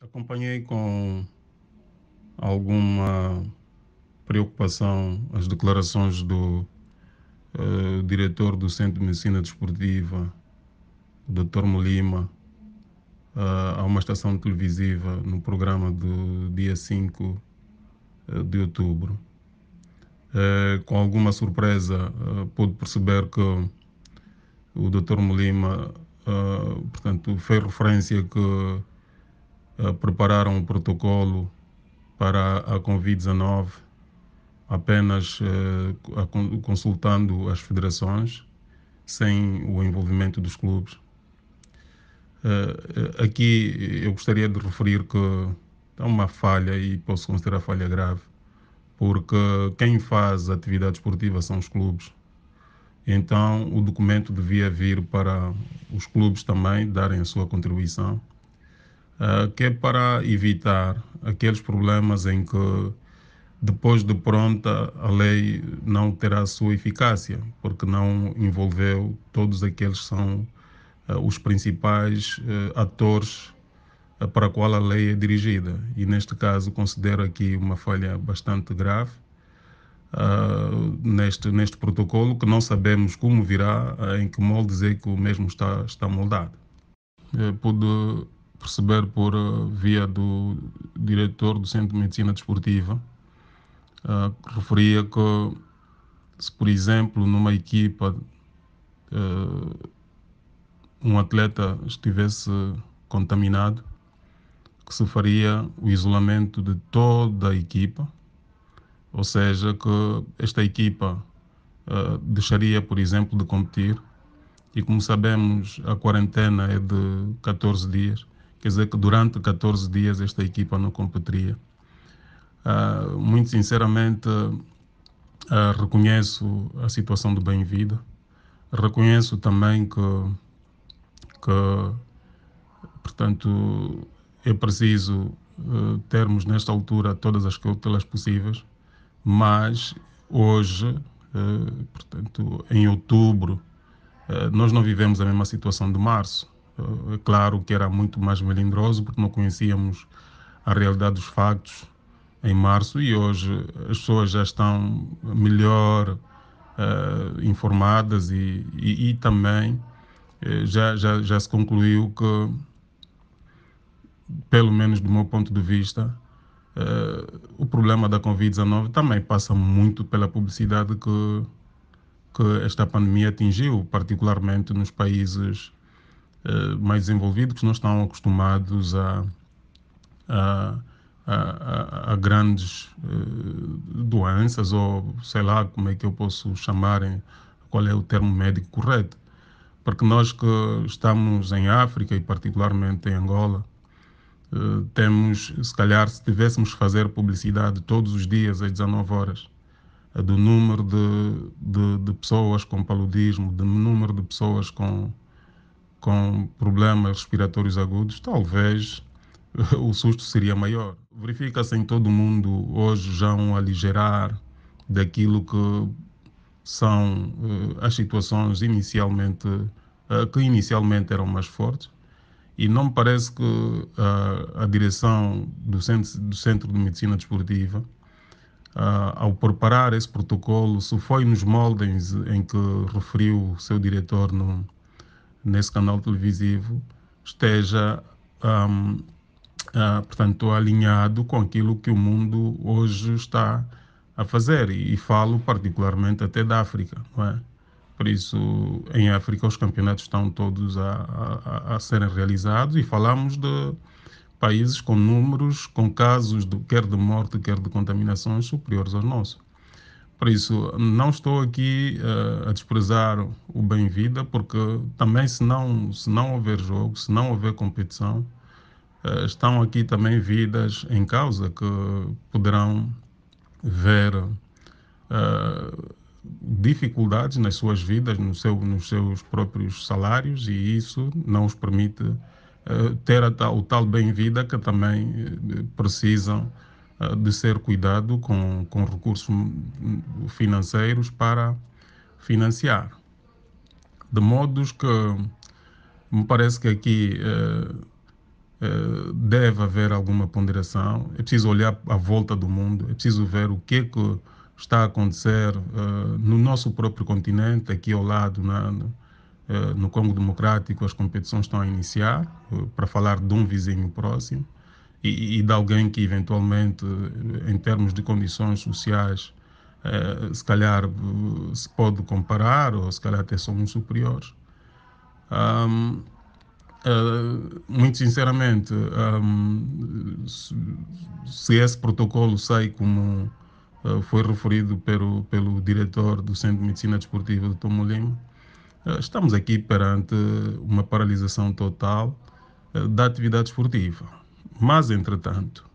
Acompanhei com alguma preocupação as declarações do diretor do Centro de Medicina Desportiva, o Dr. Molima, a uma estação televisiva no programa do dia 5 de outubro. Com alguma surpresa, pude perceber que o Dr. Molima, portanto, fez referência que prepararam um protocolo para a Covid-19 apenas consultando as federações, sem o envolvimento dos clubes. Aqui eu gostaria de referir que há uma falha, e posso considerar falha grave, porque quem faz a atividade esportiva são os clubes. Então o documento devia vir para os clubes também darem a sua contribuição, que é para evitar aqueles problemas em que depois de pronta a lei não terá a sua eficácia, porque não envolveu todos aqueles que são os principais atores para a qual a lei é dirigida. E neste caso considero aqui uma falha bastante grave neste protocolo, que não sabemos como virá, em que moldes é que o mesmo está moldado. Pude perceber por via do diretor do Centro de Medicina Desportiva, referia que se, por exemplo, numa equipa um atleta estivesse contaminado, que se faria o isolamento de toda a equipa, ou seja, que esta equipa deixaria, por exemplo, de competir, e como sabemos, a quarentena é de 14 dias, quer dizer que durante 14 dias esta equipa não competiria. Muito sinceramente, reconheço a situação do Bem-Vida, reconheço também que portanto, é preciso termos nesta altura todas as cautelas possíveis, mas hoje, portanto, em outubro, nós não vivemos a mesma situação de março. É claro que era muito mais melindroso, porque não conhecíamos a realidade dos factos em março, e hoje as pessoas já estão melhor informadas, e também já se concluiu que, pelo menos do meu ponto de vista, o problema da Covid-19 também passa muito pela publicidade que esta pandemia atingiu, particularmente nos países mais desenvolvidos, que não estão acostumados a, a grandes doenças, ou sei lá como é que eu posso chamar, qual é o termo médico correto. Porque nós que estamos em África, e particularmente em Angola, temos, se calhar, se tivéssemos que fazer publicidade todos os dias às 19 horas, do número de pessoas com paludismo, do número de pessoas com problemas respiratórios agudos, talvez o susto seria maior. Verifica-se em todo o mundo hoje já um aligerar daquilo que são as situações que inicialmente eram mais fortes, e não me parece que a direção do Centro de Medicina Desportiva, ao preparar esse protocolo, se foi nos moldes em que referiu o seu diretor nesse canal televisivo, esteja, portanto, alinhado com aquilo que o mundo hoje está a fazer. E falo particularmente até da África, não é? Por isso, em África, os campeonatos estão todos a serem realizados, e falamos de países com números, com casos quer de morte, quer de contaminações superiores aos nossos. Por isso, não estou aqui a desprezar o Bem-Vida, porque também, se não houver jogo, se não houver competição, estão aqui também vidas em causa que poderão ver dificuldades nas suas vidas, nos seus próprios salários, e isso não os permite ter o tal bem-vida, que também precisam de ser cuidado com recursos financeiros para financiar. De modos que me parece que aqui deve haver alguma ponderação, é preciso olhar à volta do mundo, é preciso ver o que é que está a acontecer no nosso próprio continente, aqui ao lado, no Congo Democrático, as competições estão a iniciar, para falar de um vizinho próximo, e de alguém que eventualmente, em termos de condições sociais, se calhar se pode comparar, ou se calhar até somos superiores. Um, Muito sinceramente, se esse protocolo sai como foi referido pelo diretor do Centro de Medicina Desportiva, Dr. Molimo, estamos aqui perante uma paralisação total da atividade esportiva. Mas, entretanto,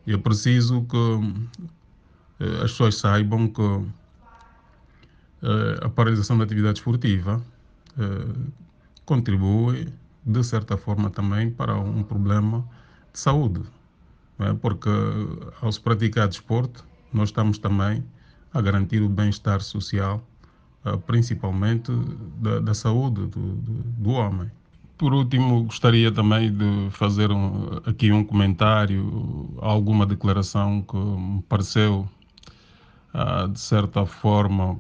eu preciso que as pessoas saibam que a paralisação da atividade esportiva contribui, de certa forma, também para um problema de saúde, não é? Porque ao se praticar desporto, nós estamos também a garantir o bem-estar social, principalmente da saúde do homem. Por último, gostaria também de fazer aqui um comentário, alguma declaração que me pareceu, de certa forma,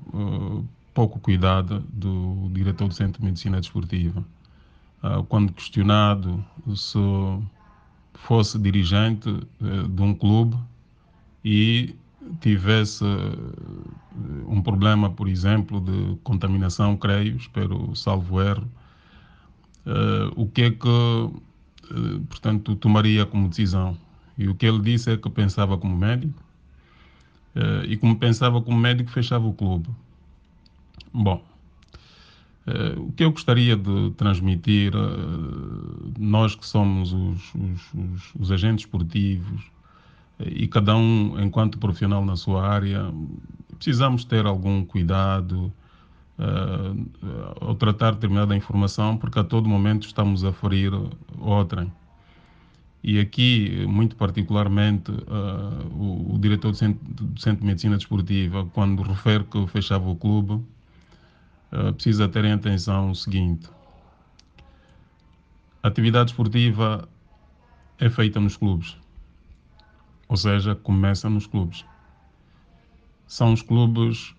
pouco cuidada do diretor do Centro de Medicina Desportiva. Quando questionado se fosse dirigente de um clube e tivesse um problema, por exemplo, de contaminação, creio, espero salvo erro, o que é que, portanto, tomaria como decisão? E o que ele disse é que pensava como médico, e como pensava como médico, fechava o clube. Bom, o que eu gostaria de transmitir, nós que somos os agentes esportivos, e cada um, enquanto profissional na sua área, precisamos ter algum cuidado ao tratar determinada informação, porque a todo momento estamos a ferir outrem. E aqui, muito particularmente, o diretor do Centro de Medicina Desportiva, quando refere que fechava o clube, precisa ter em atenção o seguinte: a atividade esportiva é feita nos clubes, ou seja, começa nos clubes. São os clubes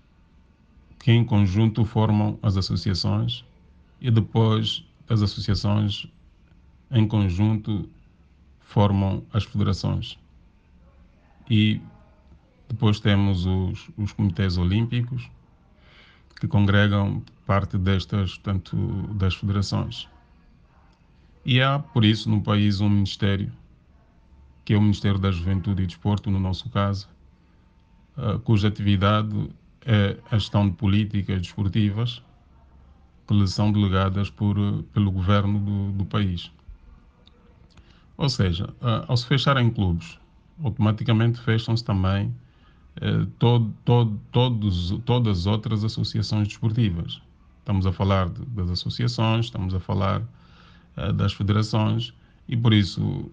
que em conjunto formam as associações e depois as associações em conjunto formam as federações. E depois temos os comitês olímpicos que congregam parte destas, tanto das federações. E há, por isso, no país um ministério, que é o Ministério da Juventude e Desporto, no nosso caso, cuja atividade é a gestão de políticas desportivas que lhe são delegadas pelo governo do país. Ou seja, ao se fecharem clubes, automaticamente fecham-se também todas as outras associações desportivas. Estamos a falar das associações, estamos a falar das federações, e por isso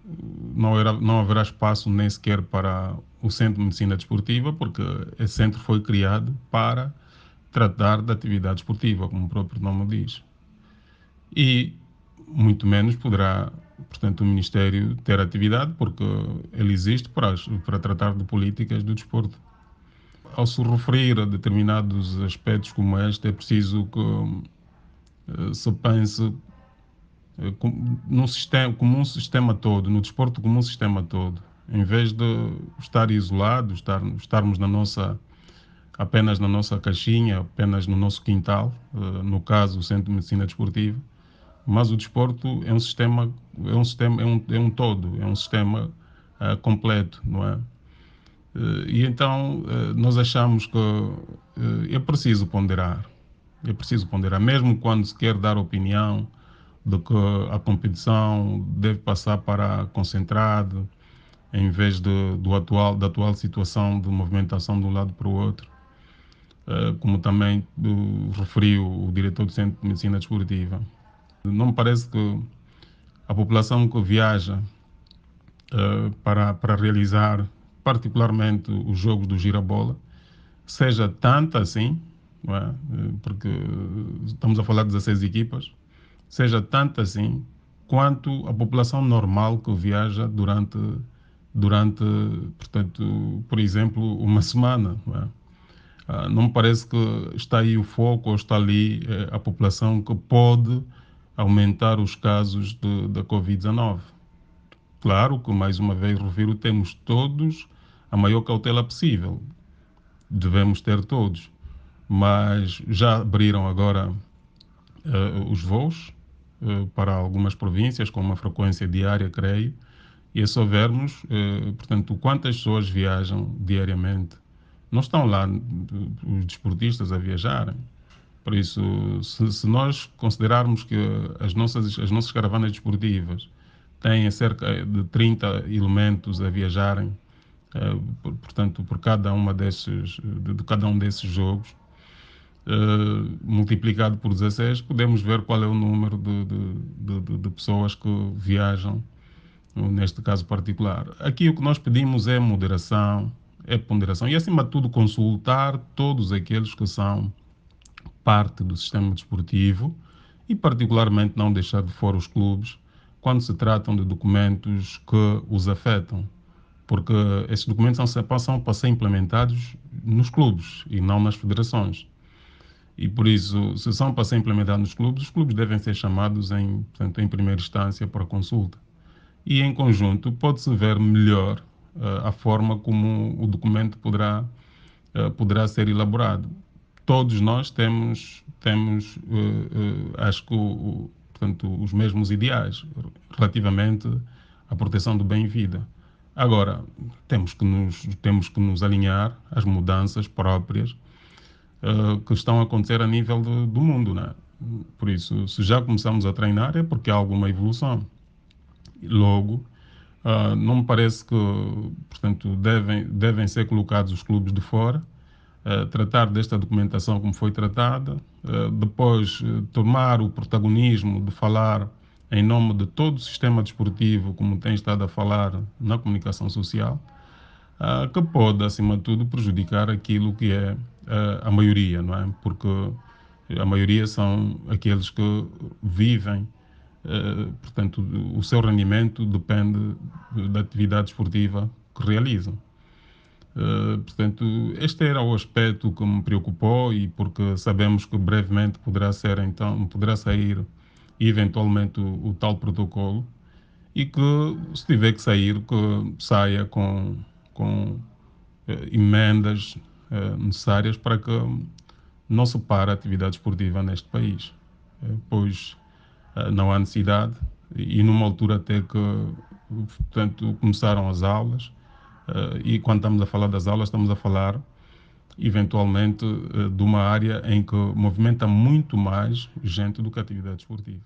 não haverá espaço nem sequer para o Centro de Medicina Desportiva, porque esse centro foi criado para tratar da atividade esportiva, como o próprio nome diz. E muito menos poderá, portanto, o Ministério ter atividade, porque ele existe para tratar de políticas do desporto. Ao se referir a determinados aspectos como este, é preciso que se pense como um sistema todo, no desporto como um sistema todo, em vez de estar isolado, estarmos apenas na nossa caixinha, apenas no nosso quintal, no caso o Centro de Medicina Desportiva. Mas o desporto é um todo, é um sistema completo, não é? E então nós achamos que é preciso ponderar, mesmo quando se quer dar opinião de que a competição deve passar para concentrado, em vez da atual situação de movimentação de um lado para o outro, como também referiu o diretor do Centro de Medicina Desportiva. Não me parece que a população que viaja para realizar, particularmente os jogos do Girabola, seja tanta assim, não é? Porque estamos a falar de 16 equipas, seja tanta assim quanto a população normal que viaja durante, portanto, por exemplo, uma semana. Não é? Não me parece que está aí o foco ou está ali a população que pode aumentar os casos da Covid-19. Claro que, mais uma vez, refiro, temos todos a maior cautela possível. Devemos ter todos. Mas já abriram agora os voos para algumas províncias com uma frequência diária, creio, e é só vermos, portanto, quantas pessoas viajam diariamente. Não estão lá os desportistas a viajarem. Por isso, se nós considerarmos que as nossas caravanas desportivas têm cerca de 30 elementos a viajarem, portanto, por cada uma de cada um desses jogos, multiplicado por 16, podemos ver qual é o número de pessoas que viajam neste caso particular. Aqui o que nós pedimos é moderação, é ponderação e, acima de tudo, consultar todos aqueles que são parte do sistema desportivo e, particularmente, não deixar de fora os clubes quando se tratam de documentos que os afetam, porque esses documentos são para ser implementados nos clubes e não nas federações. E por isso, se são para ser implementados nos clubes, os clubes devem ser chamados portanto, em primeira instância para consulta. E em conjunto pode-se ver melhor a forma como o documento poderá ser elaborado. Todos nós temos acho que, portanto, os mesmos ideais relativamente à proteção do bem-vida. Agora, temos que nos alinhar às mudanças próprias que estão a acontecer a nível do mundo, né? Por isso, se já começamos a treinar é porque há alguma evolução. Logo, não me parece que, portanto, devem ser colocados os clubes de fora, tratar desta documentação como foi tratada, depois tomar o protagonismo de falar em nome de todo o sistema desportivo, como tem estado a falar na comunicação social, que pode, acima de tudo, prejudicar aquilo que é a maioria, não é? Porque a maioria são aqueles que vivem, portanto, o seu rendimento depende da atividade esportiva que realizam. Portanto, este era o aspecto que me preocupou e porque sabemos que brevemente poderá sair eventualmente o tal protocolo e que, se tiver que sair, que saia com emendas necessárias para que não se pare a atividade esportiva neste país, pois não há necessidade e numa altura até que, portanto, começaram as aulas e quando estamos a falar das aulas estamos a falar eventualmente de uma área em que movimenta muito mais gente do que a atividade esportiva.